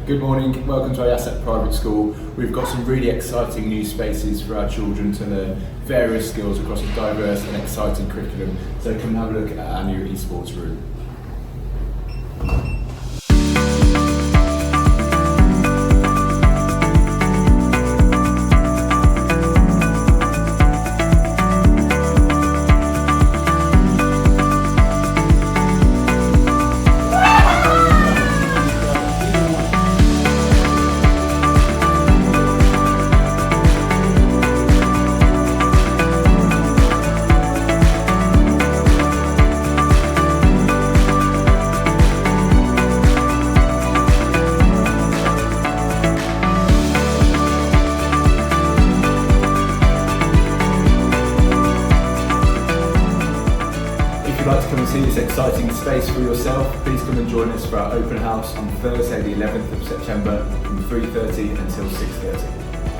Good morning, welcome to our Yasat Private School. We've got some really exciting new spaces for our children to learn various skills across a diverse and exciting curriculum. So come and have a look at our new esports room. If you'd like to come and see this exciting space for yourself, please come and join us for our open house on Thursday the 11th of September from 3:30 until 6:30.